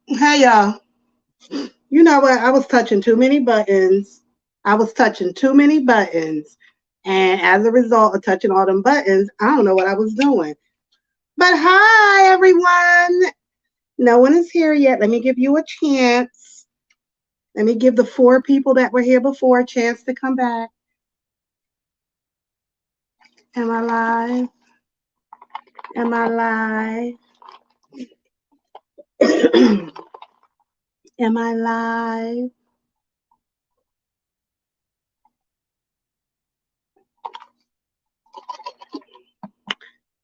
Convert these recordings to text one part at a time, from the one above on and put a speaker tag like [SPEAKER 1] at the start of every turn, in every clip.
[SPEAKER 1] Hey y'all, you know what? I was touching too many buttons. I was touching too many buttons. And as a result of touching all them buttons, I don't know what I was doing. But hi, everyone. No one is here yet. Let me give you a chance. Let me give the four people that were here before a chance to come back. Am I live? Am I live? Am I live?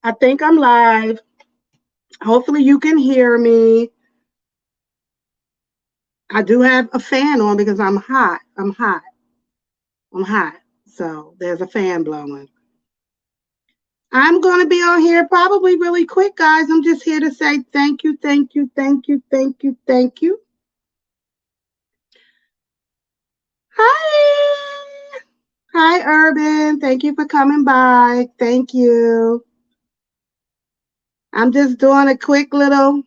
[SPEAKER 1] I think I'm live. Hopefully, you can hear me. I do have a fan on because I'm hot. I'm hot. I'm hot. So there's a fan blowing. I'm going to be on here probably really quick, guys. I'm just here to say thank you, thank you, thank you, thank you, thank you. Hi. Hi, Urban. Thank you for coming by. Thank you. I'm just doing a quick little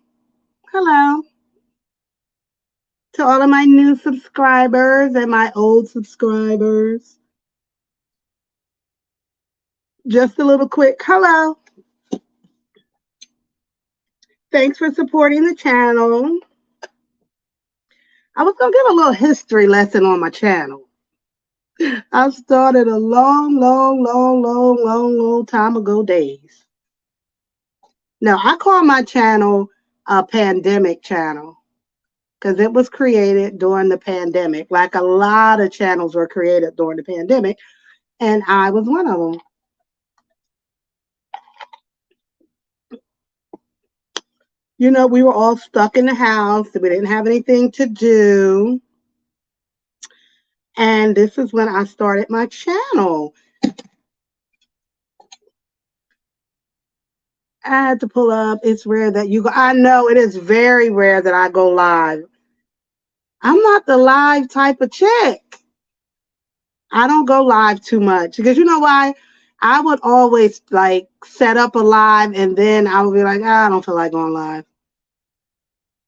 [SPEAKER 1] hello to all of my new subscribers and my old subscribers. Just a little quick hello. Thanks for supporting the channel. I was going to give a little history lesson on my channel. I started a long time ago days. Now, I call my channel a pandemic channel because it was created during the pandemic. Like a lot of channels were created during the pandemic, and I was one of them. You know, we were all stuck in the house. We didn't have anything to do. And this is when I started my channel. I had to pull up. It's rare that you go. I know it is very rare that I go live. I'm not the live type of chick. I don't go live too much because you know why? I would always like set up a live and then I would be like, I don't feel like going live.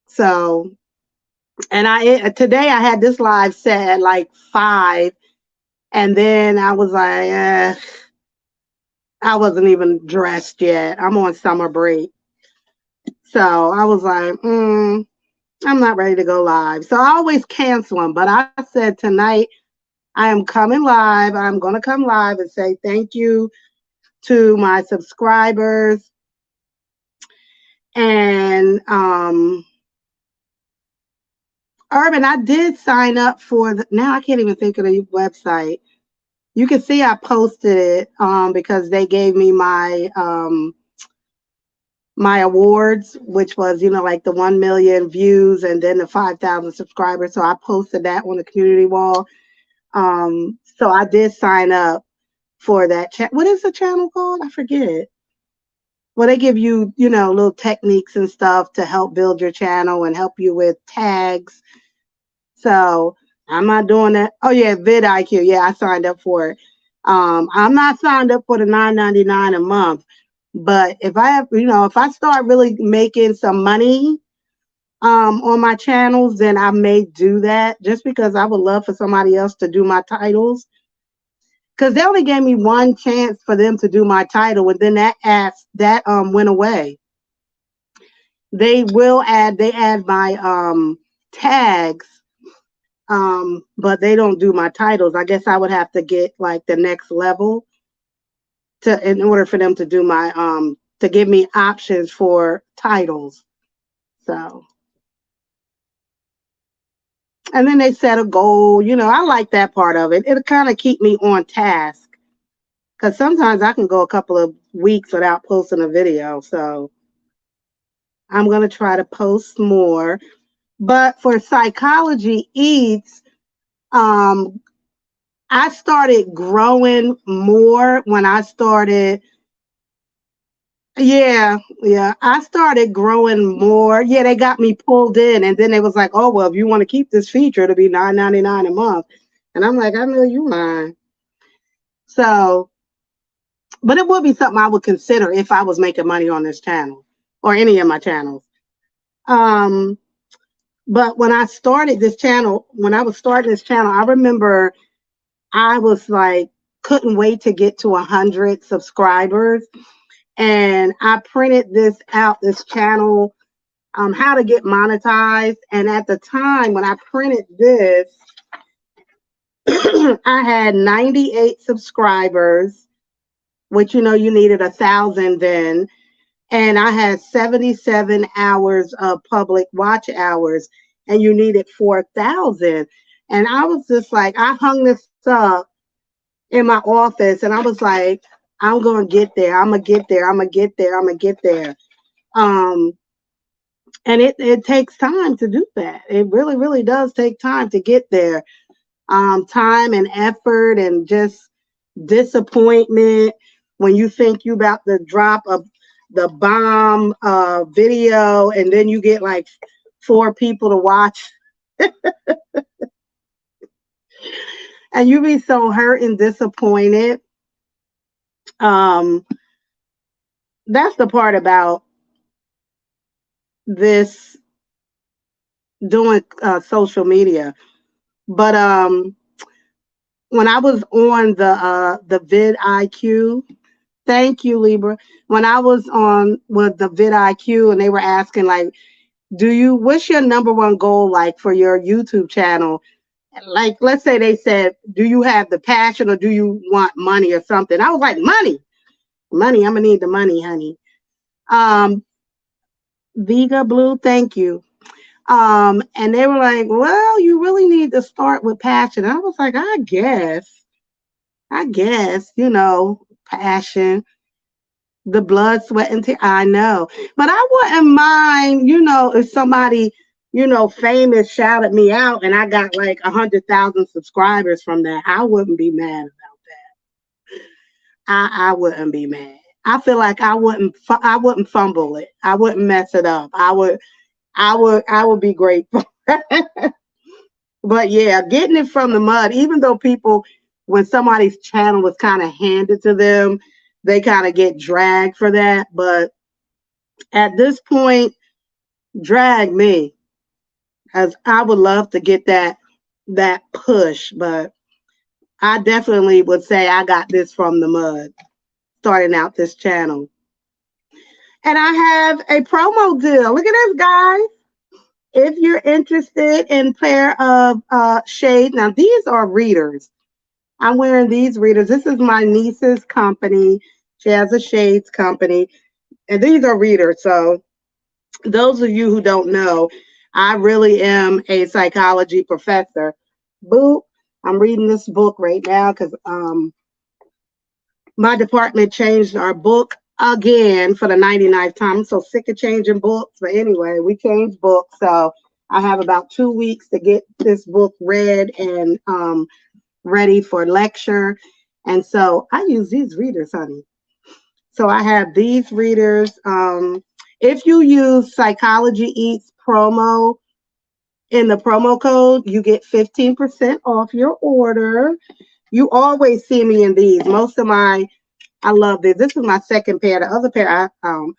[SPEAKER 1] So, and today I had this live set at like 5, and then I was like, I wasn't even dressed yet. I'm on summer break. So I was like, I'm not ready to go live. So I always cancel them. But I said tonight I am coming live. I'm going to come live and say thank you to my subscribers. And Urban, I did sign up for now I can't even think of the website. You can see I posted it because they gave me my awards, which was, you know, like the 1 million views and then the 5,000 subscribers. So I posted that on the community wall. So I did sign up for that chat. What is the channel called? I forget. Well, they give you, you know, little techniques and stuff to help build your channel and help you with tags. So I'm not doing that. Oh yeah, vidIQ. Yeah, I signed up for it. I'm not signed up for the $9.99 a month, but if I have, you know, if I start really making some money on my channels, then I may do that just because I would love for somebody else to do my titles. Because they only gave me one chance for them to do my title, and then that went away. They add my tags, but they don't do my titles. I guess I would have to get like the next level to in order for them to do my to give me options for titles. So, and then they set a goal. You know, I like that part of it. It'll kind of keep me on task because sometimes I can go a couple of weeks without posting a video. So I'm gonna try to post more. But for Psychology Eats, um, I started growing more when I started. Yeah, I started growing more. Yeah, they got me pulled in, and then they was like, "Oh well, if you want to keep this feature, it'll be $9.99 a month." And I'm like, "I know you lying." So, but it would be something I would consider if I was making money on this channel or any of my channels. Um, But when I started this channel, I remember I was like, couldn't wait to get to 100 subscribers. And I printed this channel, how to get monetized. And at the time when I printed this, I had 98 subscribers, which, you needed 1,000 then. And I had 77 hours of public watch hours, and you needed 4,000. And I was just like, I hung this up in my office, and I was like, I'm going to get there. I'm going to get there. I'm going to get there. I'm going to get there. And it takes time to do that. It really, really does take time to get there. Time and effort and just disappointment when you think you about to drop the bomb video, and then you get like 4 people to watch. And you be so hurt and disappointed. That's the part about this doing social media. But when I was on the vidIQ, thank you, Libra. When I was on with the vidIQ, and they were asking like, what's your number one goal like for your YouTube channel? Like, let's say they said, do you have the passion or do you want money or something? I was like, money. I'm gonna need the money, honey. Vega Blue, thank you. And they were like, well, you really need to start with passion. And I was like, I guess, passion, the blood, sweat, and tears. I know, but I wouldn't mind, if somebody, famous shouted me out and I got like 100,000 subscribers from that. I wouldn't be mad about that. I wouldn't be mad. I feel like I wouldn't fumble it. I wouldn't mess it up. I would be grateful. But yeah, getting it from the mud, even though people, when somebody's channel was kind of handed to them, they kind of get dragged for that. But at this point, drag me, as I would love to get that push. But I definitely would say I got this from the mud, starting out this channel. And I have a promo deal. Look at this, guys. If you're interested in a pair of shades, now these are readers. I'm wearing these readers. This is my niece's company. She has a shades company, and these are readers. So those of you who don't know, I really am a psychology professor. Boop. I'm reading this book right now because my department changed our book again for the 99th time. I'm so sick of changing books. But anyway, we changed books. So I have about 2 weeks to get this book read and ready for lecture. And so I use these readers, honey. So I have these readers. If you use Psychology Eats promo in the promo code, you get 15% off your order. You always see me in these. I love this. This is my second pair. The other pair, I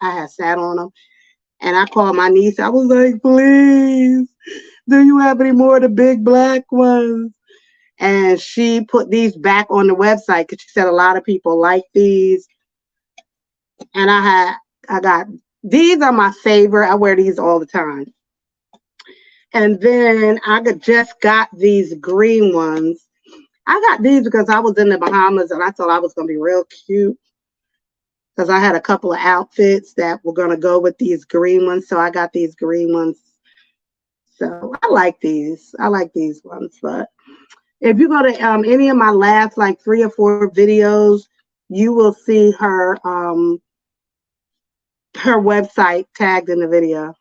[SPEAKER 1] had sat on them, and I called my niece. I was like, please, do you have any more of the big black ones? And she put these back on the website because she said a lot of people like these. And I got, these are my favorite. I wear these all the time. And then I just got these green ones. I got these because I was in the Bahamas and I thought I was going to be real cute, because I had a couple of outfits that were going to go with these green ones. So I got these green ones. So I like these. I like these ones. But if you go to any of my last like 3 or 4 videos, you will see her website tagged in the video.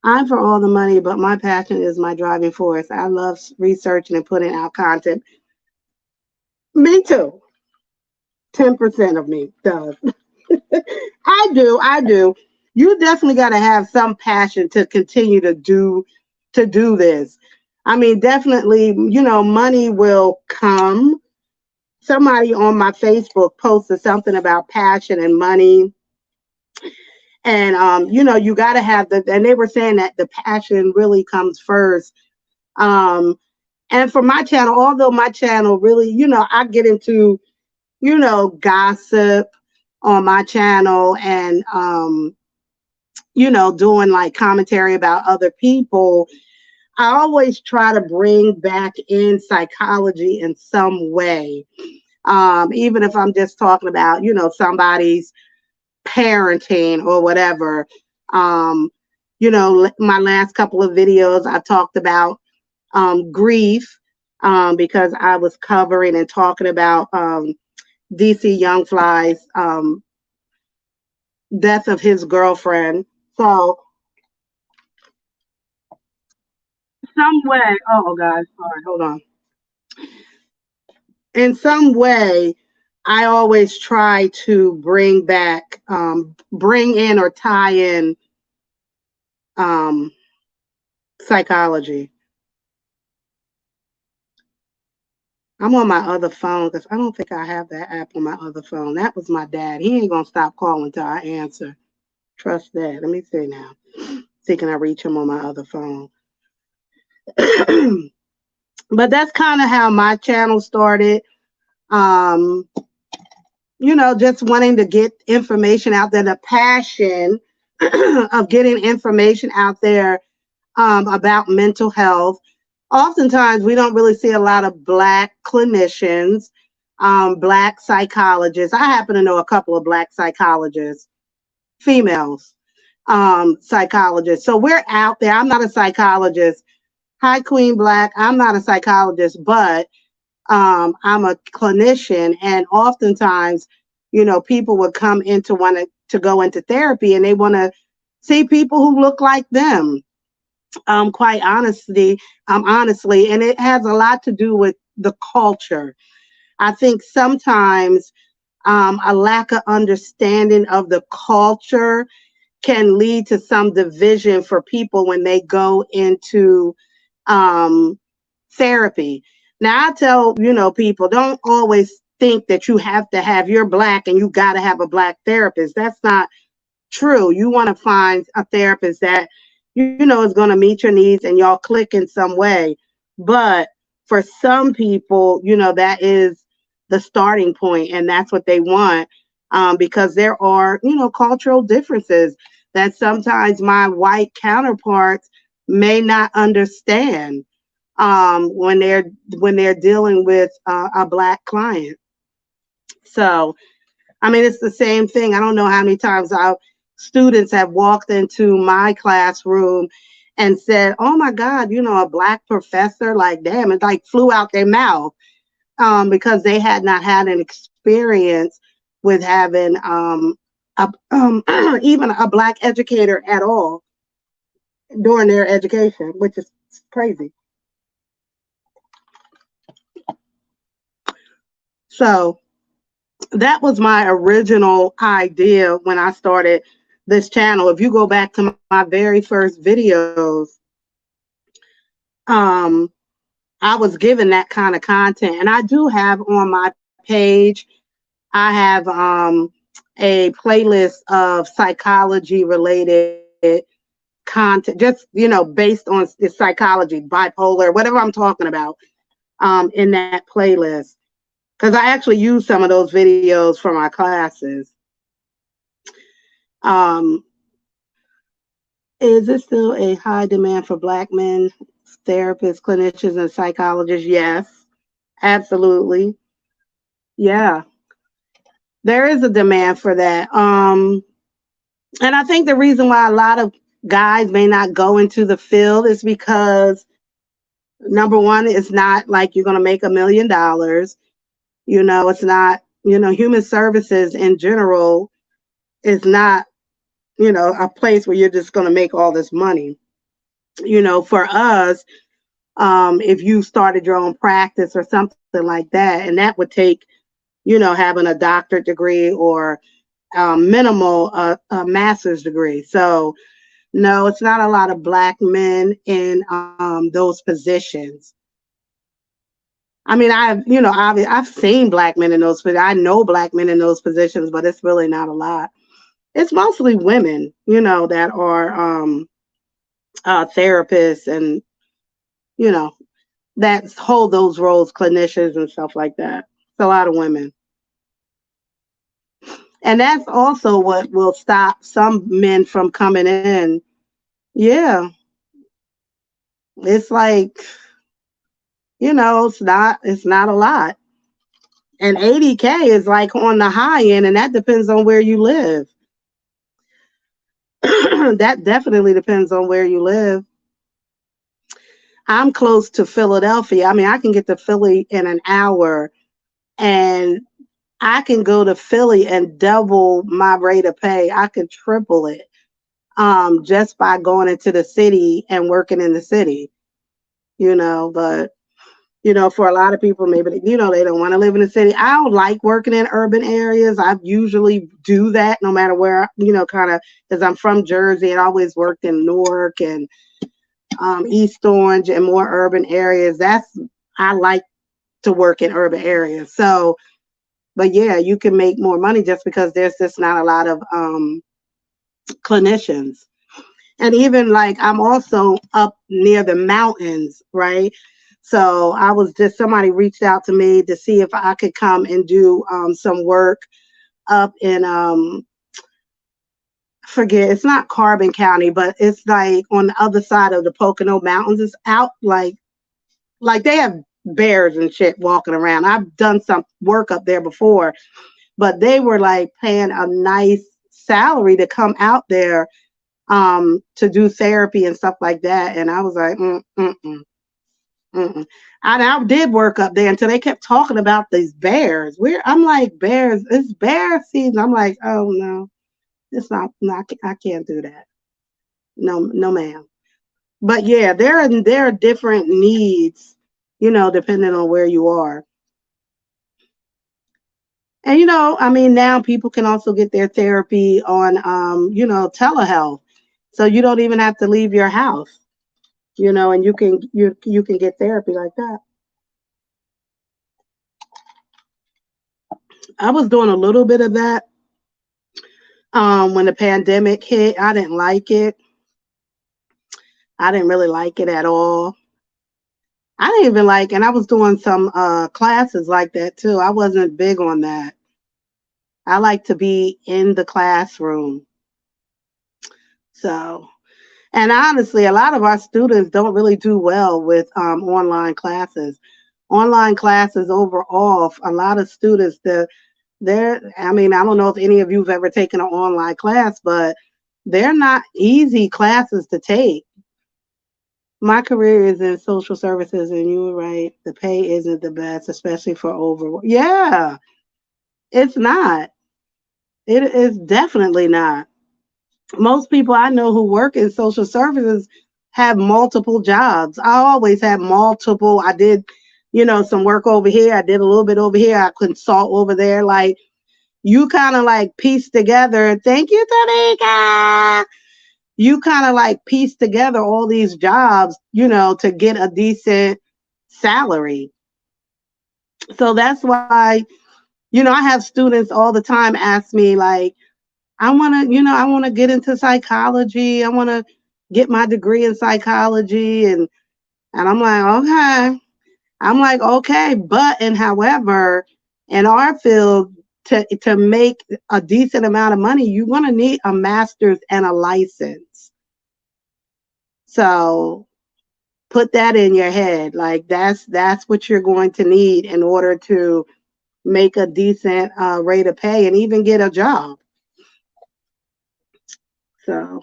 [SPEAKER 1] I'm for all the money, but my passion is my driving force. I love researching and putting out content. Me too. 10% of me does. I do. You definitely got to have some passion to continue to do this. I mean, definitely, money will come. Somebody on my Facebook posted something about passion and money. And you got to have and they were saying that the passion really comes first. Um, and for my channel, although my channel really, I get into, gossip on my channel, and doing like commentary about other people, I always try to bring back in psychology in some way. Even if I'm just talking about, somebody's parenting or whatever. My last couple of videos, I talked about grief, because I was covering and talking about DC Young Fly's death of his girlfriend. So some way, oh God, sorry, hold on. In some way, I always try to bring in or tie in psychology. I'm on my other phone because I don't think I have that app on my other phone. That was my dad. He ain't gonna stop calling until I answer. Trust that. Let me see now. See, can I reach him on my other phone? But that's kind of how my channel started. Just wanting to get information out there, the passion of getting information out there about mental health. Oftentimes, we don't really see a lot of Black clinicians, Black psychologists. I happen to know a couple of Black psychologists, females, psychologists. So we're out there. I'm not a psychologist. Hi, Queen Black. I'm not a psychologist, but I'm a clinician, and oftentimes, people would come into want to go into therapy, and they want to see people who look like them. Quite honestly, and it has a lot to do with the culture. I think sometimes a lack of understanding of the culture can lead to some division for people when they go into therapy. Now, I tell, people, don't always think that you have to have, you're Black and you got to have a Black therapist. That's not true. You want to find a therapist that, is going to meet your needs and y'all click in some way. But for some people, that is the starting point, and that's what they want, because there are, cultural differences that sometimes my white counterparts may not understand when they're dealing with a Black client. So, I mean, it's the same thing. I don't know how many times our students have walked into my classroom and said, "Oh my God, a Black professor!" Like, damn, it like flew out their mouth, because they had not had an experience with having even a Black educator at all during their education, which is crazy. So that was my original idea when I started this channel. If you go back to my very first videos, I was given that kind of content. And I do have on my page, I have a playlist of psychology related content, just, based on the psychology, bipolar, whatever I'm talking about, in that playlist. Because I actually use some of those videos for my classes. Is there still a high demand for Black men, therapists, clinicians, and psychologists? Yes, absolutely. Yeah, there is a demand for that. And I think the reason why a lot of guys may not go into the field is because, number one, it's not like you're going to make $1 million. It's not, human services in general is not, a place where you're just going to make all this money. For us, if you started your own practice or something like that, and that would take, having a doctorate degree or minimal a master's degree. So no, it's not a lot of Black men in those positions. I mean, I've seen Black men in those, but I know Black men in those positions, but it's really not a lot. it's mostly women, that are therapists and, you know, that hold those roles, clinicians and stuff like that. It's a lot of women. And that's also what will stop some men from coming in. Yeah. It's like, it's not a lot. And 80K is like on the high end, and that depends on where you live. That definitely depends on where you live. I'm close to Philadelphia. I mean, I can get to Philly in an hour, and I can go to Philly and double my rate of pay. I can triple it, just by going into the city and working in the city, but for a lot of people, maybe they don't want to live in the city. I don't like working in urban areas. I usually do that no matter where, kind of, because I'm from Jersey and always worked in Newark and East Orange and more urban areas. I like to work in urban areas. So, but yeah, you can make more money just because there's just not a lot of clinicians. And even like I'm also up near the mountains, right? So somebody reached out to me to see if I could come and do some work up in forget, it's not Carbon County, but it's like on the other side of the Pocono Mountains. It's out like they have bears and shit walking around. I've done some work up there before, but they were like paying a nice salary to come out there to do therapy and stuff like that. And I was like, mm-mm. And I did work up there until they kept talking about these bears. I'm like, bears, it's bear season. I'm like, oh no, it's not, I can't do that. No, no, ma'am. But yeah, there are different needs, depending on where you are. And I mean, now people can also get their therapy on, telehealth, so you don't even have to leave your house, and you can get therapy like that. I was doing a little bit of that when the pandemic hit. I didn't like it. I didn't really like it at all. I didn't even like, and I was doing some classes like that too. I wasn't big on that. I like to be in the classroom. So, and honestly, a lot of our students don't really do well with online classes. Online classes overall, a lot of students, I mean, I don't know if any of you have ever taken an online class, but they're not easy classes to take. My career is in social services, and you were right. The pay isn't the best, especially for Yeah, it's not. It is definitely not. Most people I know who work in social services have multiple jobs. I always had multiple. I did, some work over here. I did a little bit over here. I consult over there. Like you kind of like piece together. Thank you, Tanika. You kind of like piece together all these jobs, to get a decent salary. So that's why, I have students all the time ask me like, I want to get into psychology. I want to get my degree in psychology. And I'm like, okay. I'm like, okay. But, and however, in our field, to make a decent amount of money, you're going to need a master's and a license. So put that in your head. Like that's what you're going to need in order to make a decent rate of pay and even get a job. So,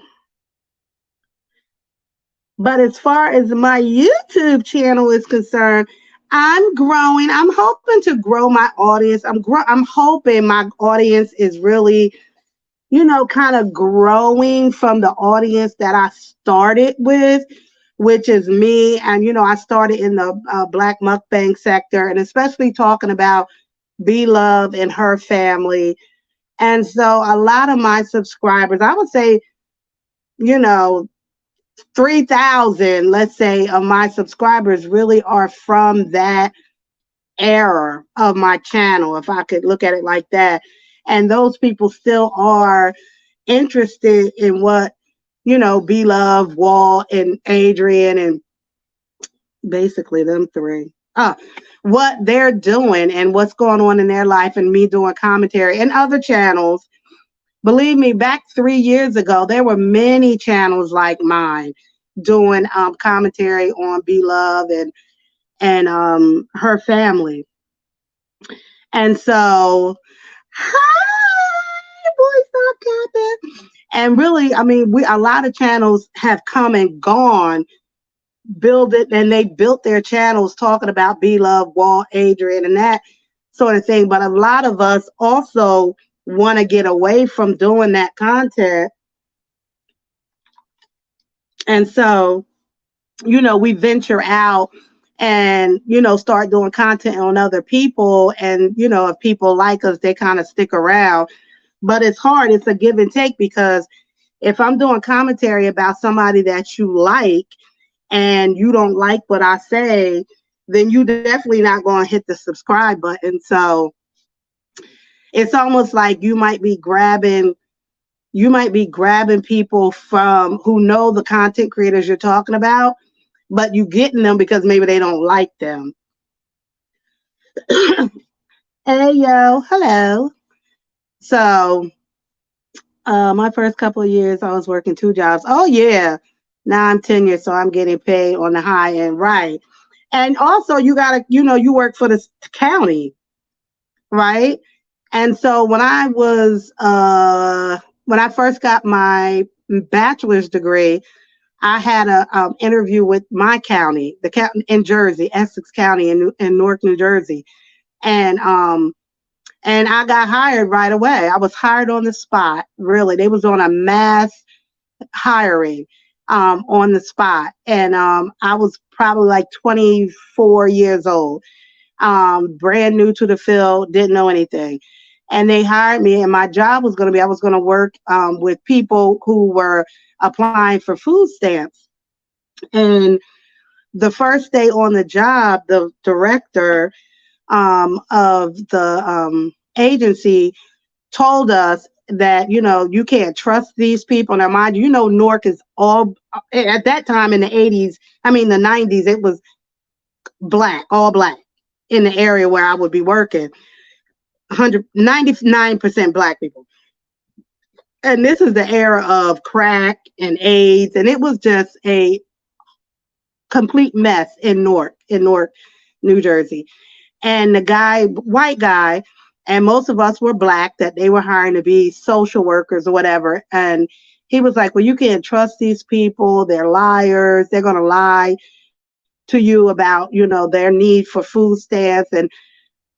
[SPEAKER 1] but as far as my YouTube channel is concerned, I'm growing. I'm hoping to grow my audience. I'm hoping my audience is really, kind of growing from the audience that I started with, which is me. And, I started in the Black mukbang sector, and especially talking about B-Love and her family. And so a lot of my subscribers, I would say, 3,000, let's say, of my subscribers really are from that era of my channel, if I could look at it like that. And those people still are interested in what, Be Love, Walt, and Adrian, and basically them three. What they're doing and what's going on in their life, and me doing commentary and other channels. Believe me, back 3 years ago, there were many channels like mine doing commentary on Be Love and her family. And so, hi, boy, stop capping. And really, I mean, a lot of channels have come and gone, build it, and they built their channels talking about Be Love, Walt, Adrian, and that sort of thing. But a lot of us also want to get away from doing that content. And so, we venture out and, start doing content on other people. And, if people like us, they kind of stick around. But it's hard. It's a give and take, because if I'm doing commentary about somebody that you like and you don't like what I say, then you definitely not going to hit the subscribe button. So it's almost like you might be grabbing people from who know the content creators you're talking about, but you getting them because maybe they don't like them. Hey, yo, hello. So my first couple of years, I was working 2 jobs. Oh, yeah. Now I'm tenured, so I'm getting paid on the high end, right? And also, you got to, you work for the county, right? And so when I first got my bachelor's degree, I had a interview with my county, the county in Jersey, Essex County in Newark, New Jersey, and I got hired right away. I was hired on the spot. Really, they was on a mass hiring on the spot, and I was probably like 24 years old, brand new to the field, didn't know anything. And they hired me, and my job was going to be, I was going to work with people who were applying for food stamps. And the first day on the job, the director of the agency told us that, you can't trust these people. Now, mind you, Newark is all, at that time in the 80s, I mean, the 90s, it was black, all black in the area where I would be working. 99% black people. And this is the era of crack and AIDS, and it was just a complete mess in Newark, New Jersey. And the guy, white guy, and most of us were black, that they were hiring to be social workers or whatever. And he was like, well, you can't trust these people. They're liars. They're going to lie to you about, their need for food stamps. And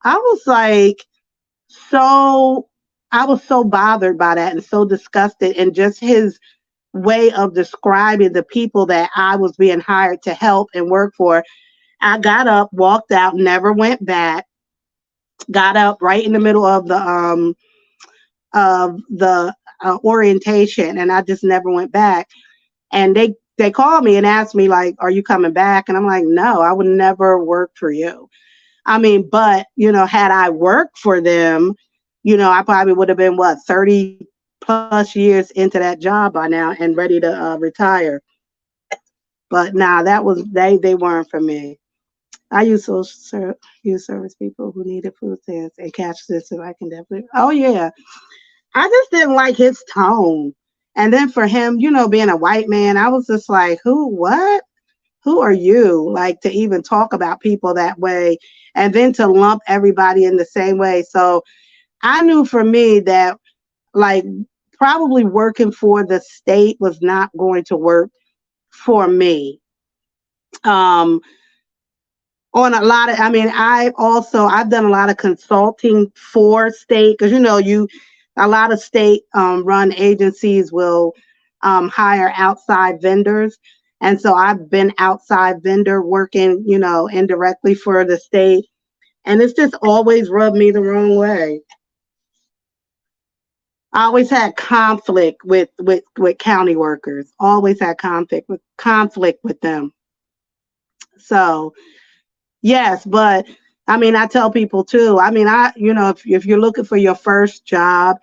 [SPEAKER 1] I was like, I was so bothered by that and so disgusted, and just his way of describing the people that I was being hired to help and work for. I got up, walked out, never went back. Got up right in the middle of the orientation, and I just never went back. And they called me and asked me, like, are you coming back? And I'm like, no, I would never work for you. I mean, but had I worked for them, I probably would have been 30 plus years into that job by now and ready to retire. But nah, they weren't for me. I used to use service people who needed food stamps and cash system. I can definitely. Oh yeah, I just didn't like his tone. And then for him, being a white man, I was just like, what? Who are you, like, to even talk about people that way, and then to lump everybody in the same way? So I knew for me that, like, probably working for the state was not going to work for me. On a lot of, I mean, I've done a lot of consulting for state, because a lot of state run agencies will hire outside vendors. And so I've been outside vendor working, indirectly for the state. And it's just always rubbed me the wrong way. I always had conflict with county workers. Always had conflict with them. So yes, but I mean, I tell people too. I mean, if you're looking for your first job,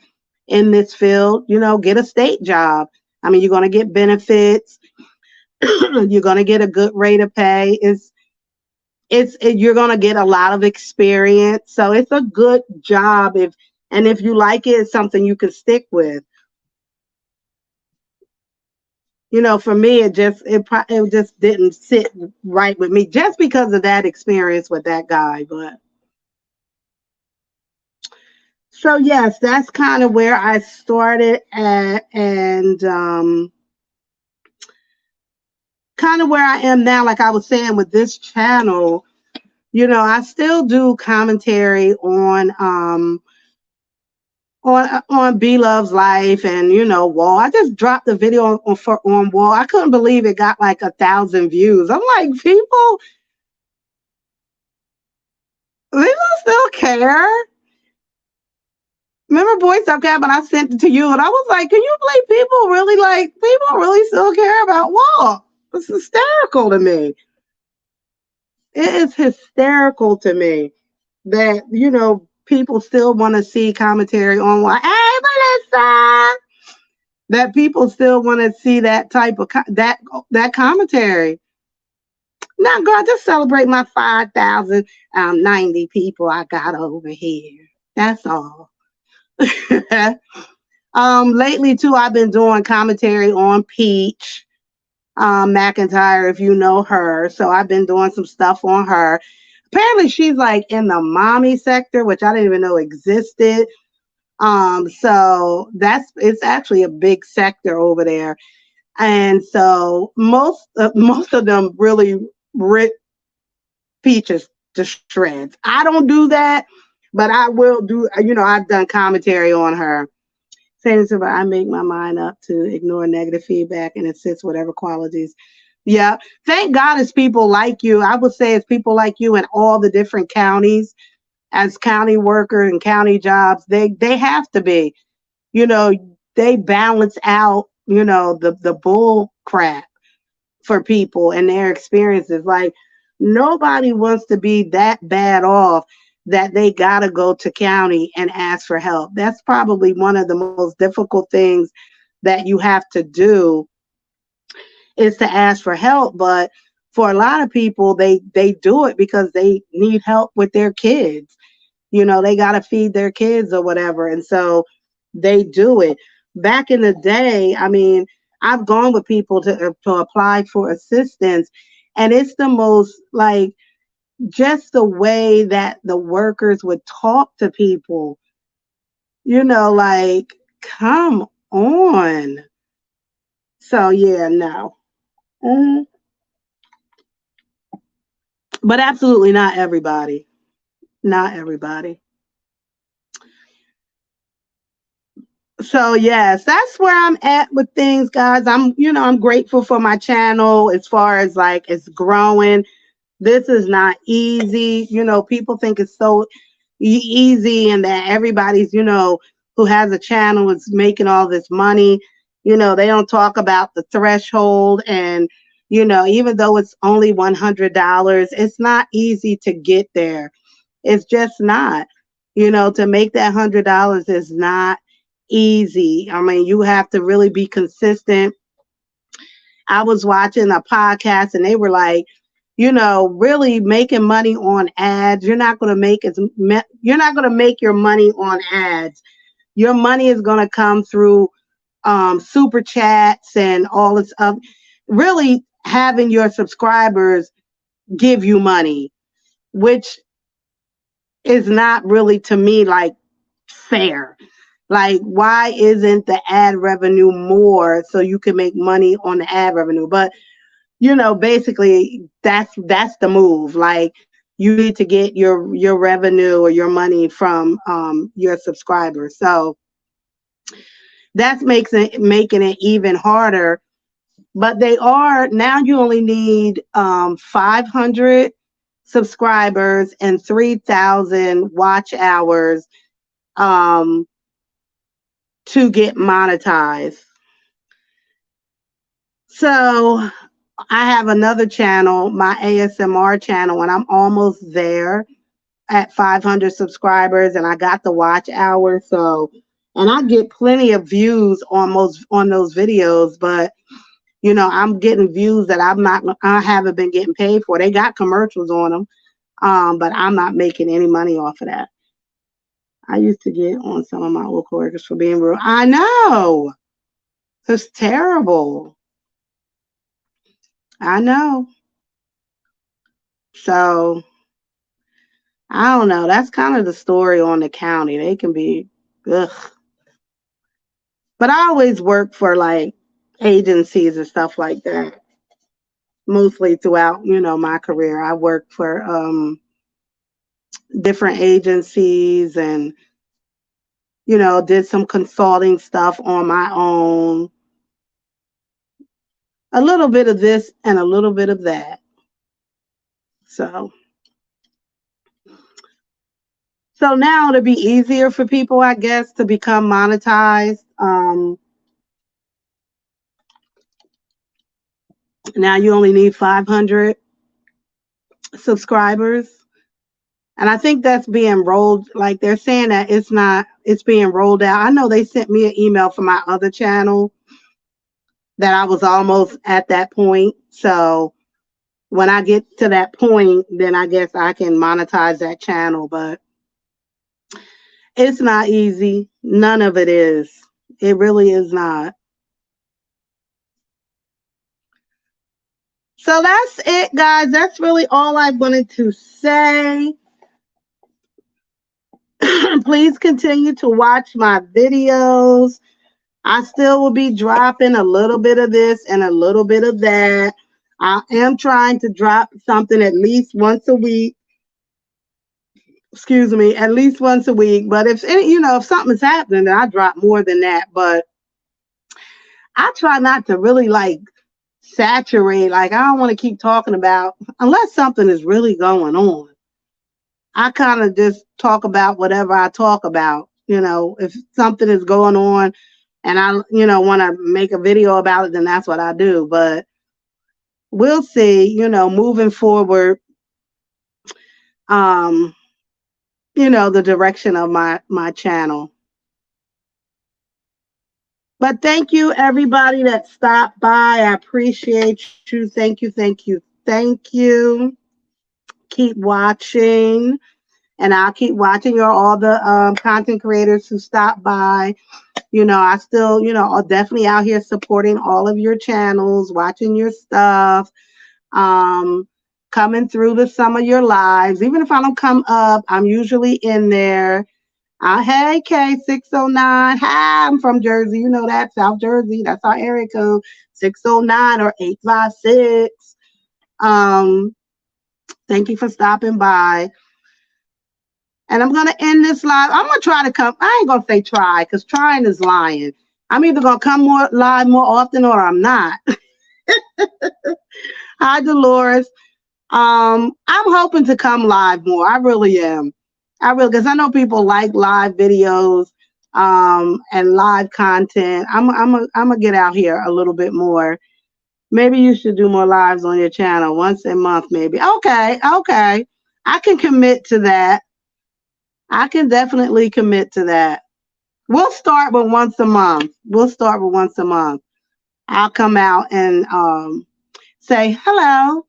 [SPEAKER 1] in this field, you know, get a state job. I mean, you're going to get benefits. You're going to get a good rate of pay. You're going to get a lot of experience. So it's a good job if you like it, it's something you can stick with. You know, for me, it just didn't sit right with me just because of that experience with that guy. But so yes, that's kind of where I started at, and kind of where I am now. Like I was saying with this channel, you know, I still do commentary on B Love's life and, you know, Wall. I just dropped the video on Wall. I couldn't believe it got like 1,000 views. I'm like, people still care. Remember Boy Stop Cat, but I sent it to you and I was like, can you believe people really still care about Wall? It's hysterical to me. It is hysterical to me that, you know, people still want to see commentary on Wall. Hey, Melissa! That people still want to see that type of that commentary. Now, girl, just celebrate my 5,090 people I got over here. That's all. Lately too, I've been doing commentary on Peach McIntyre, if you know her. So I've been doing some stuff on her. Apparently, she's like in the mommy sector, which I didn't even know existed. So it's actually a big sector over there. And so most of them really rip Peaches to shreds. I don't do that, but I will do, you know, I've done commentary on her. Saying to her, I make my mind up to ignore negative feedback and insist whatever qualities. Yeah. Thank God it's people like you. I would say it's people like you in all the different counties as county workers and county jobs. They have to be, you know, they balance out, you know, the bull crap for people and their experiences. Like nobody wants to be that bad off that they got to go to county and ask for help. That's probably one of the most difficult things that you have to do is to ask for help. But for a lot of people, they do it because they need help with their kids. You know, they got to feed their kids or whatever. And so they do it. Back in the day, I mean, I've gone with people to apply for assistance, and it's the most like just the way that the workers would talk to people, you know, like, come on. So, yeah, no. Mhm. But absolutely not everybody. Not everybody. So, yes, that's where I'm at with things, guys. I'm grateful for my channel as far as like it's growing. This is not easy. You know, people think it's so easy and that everybody's, you know, who has a channel is making all this money. You know, they don't talk about the threshold. And, you know, even though it's only $100, it's not easy to get there. It's just not. You know, to make that $100 is not easy. I mean, you have to really be consistent. I was watching a podcast and they were like, you know, really making money on ads. You're not going to make your money on ads. Your money is going to come through super chats and all this stuff. Really having your subscribers give you money, which is not really to me like fair. Like, why isn't the ad revenue more so you can make money on the ad revenue? But you know, basically that's the move. Like you need to get your revenue or your money from your subscribers. So that's making it even harder. But they are now. You only need 500 subscribers and 3,000 watch hours to get monetized. So I have another channel, my ASMR channel, and I'm almost there at 500 subscribers, and I got the watch hours. So, and I get plenty of views on those videos, but you know, I'm getting views that I haven't been getting paid for. They got commercials on them, but I'm not making any money off of that. I used to get on some of my old coworkers for being rude. I know. It's terrible. I know. So I don't know. That's kind of the story on the county. They can be, ugh. But I always work for like agencies and stuff like that. Mostly throughout, you know, my career, I worked for different agencies and, you know, did some consulting stuff on my own. A little bit of this and a little bit of that. So now to be easier for people, I guess, to become monetized. Now you only need 500 subscribers. And I think that's being rolled, like they're saying that it's being rolled out. I know they sent me an email from my other channel that I was almost at that point. So when I get to that point, then I guess I can monetize that channel. But it's not easy. None of it is. It really is not. So that's it, guys. That's really all I wanted to say. Please continue to watch my videos. I still will be dropping a little bit of this and a little bit of that. I am trying to drop something at least once a week. Excuse me, at least once a week. But if you know, if something's happening, then I drop more than that. But I try not to really like saturate. Like I don't want to keep talking about unless something is really going on. I kind of just talk about whatever I talk about. You know, if something is going on and I, you know, want to make a video about it, then that's what I do. But we'll see, you know, moving forward, um, you know, the direction of my channel. But thank you, everybody that stopped by. I appreciate you. Thank you, thank you, thank you. Keep watching, and I'll keep watching your all the content creators who stop by. You know, I still, you know, I'm definitely out here supporting all of your channels, watching your stuff, coming through to some of your lives. Even if I don't come up, I'm usually in there. Hey, K609. Hi, I'm from Jersey. You know that, South Jersey. That's our area code, 609 or 856. Thank you for stopping by. And I'm going to end this live. I'm going to try to come. I ain't going to say try because trying is lying. I'm either going to come live more often or I'm not. Hi, Dolores. I'm hoping to come live more. I really am. Because I know people like live videos and live content. I'm gonna get out here a little bit more. Maybe you should do more lives on your channel once a month, maybe. Okay. I can commit to that. I can definitely commit to that. We'll start with once a month. I'll come out and say hello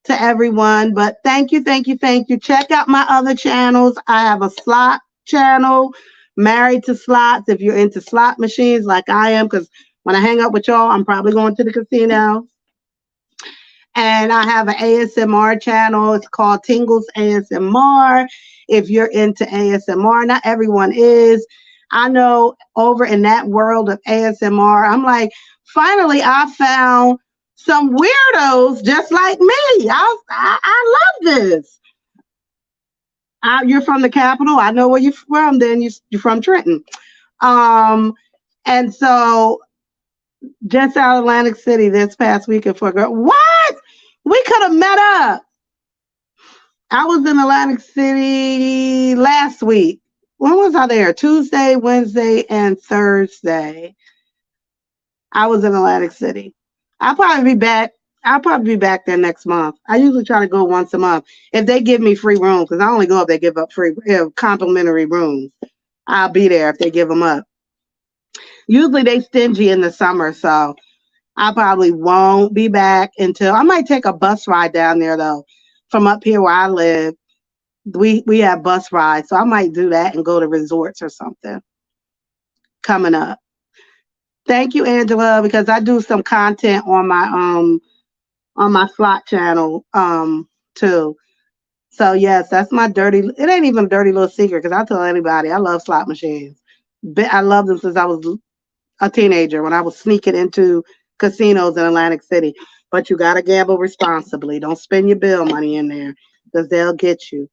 [SPEAKER 1] to everyone. But thank you. Check out my other channels. I have a slot channel, Married to Slots, if you're into slot machines like I am, because when I hang up with y'all, I'm probably going to the casino. And I have an ASMR channel. It's called Tingles ASMR. If you're into ASMR, not everyone is. I know over in that world of ASMR, I'm like, finally, I found some weirdos just like me. I love this. You're from the capital. I know where you're from. Then you're from Trenton. And so just out of Atlantic City this past weekend for a girl. What? We could have met up. I was in Atlantic City last week. When was I there? Tuesday, Wednesday, and Thursday. I was in Atlantic City. I'll probably be back there next month. I usually try to go once a month if they give me free rooms, because I only go if they give up free complimentary rooms. I'll be there if they give them up. Usually they stingy in the summer, so I probably won't be back until I might take a bus ride down there though. From up here where I live, we have bus rides, so I might do that and go to resorts or something coming up. Thank you, Angela, because I do some content on my slot channel too. So yes, that's my dirty. It ain't even a dirty little secret because I tell anybody I love slot machines. I love them since I was a teenager when I was sneaking into casinos in Atlantic City. But you gotta gamble responsibly. Don't spend your bill money in there because they'll get you.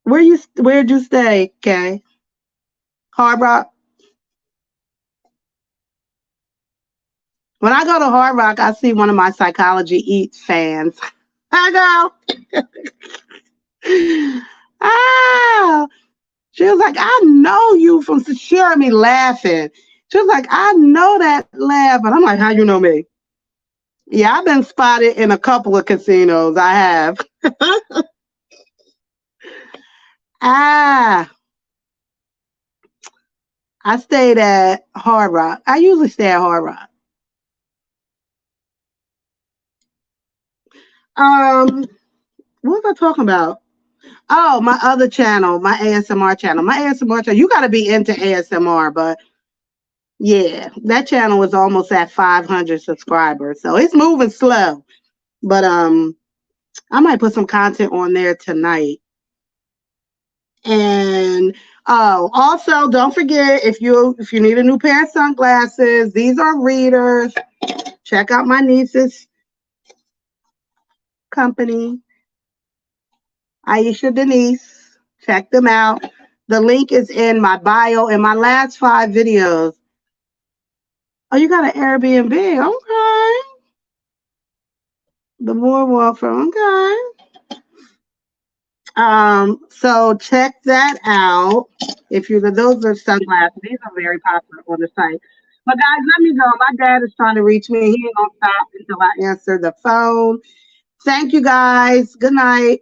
[SPEAKER 1] Where'd you stay, Kay? Hard Rock. When I go to Hard Rock, I see one of my Psychology Eats fans. I go, ah. She was like, I know you from hearing me laughing. She was like, I know that laugh. And I'm like, how you know me? Yeah, I've been spotted in a couple of casinos. I have. Ah, I stayed at Hard Rock. I usually stay at Hard Rock. Um, what was I talking about? Oh, my other channel, my ASMR channel. My ASMR channel, you got to be into ASMR, but yeah, that channel is almost at 500 subscribers. So it's moving slow. But I might put some content on there tonight. And oh, also don't forget if you need a new pair of sunglasses, these are readers. Check out my niece's company, Aisha Denise. Check them out. The link is in my bio. In my last 5 videos. Oh, you got an Airbnb? Okay. The boardwalk from okay. So check that out. If you those are sunglasses, these are very popular on the site. But guys, let me go. My dad is trying to reach me. He ain't gonna stop until I answer the phone. Thank you guys. Good night.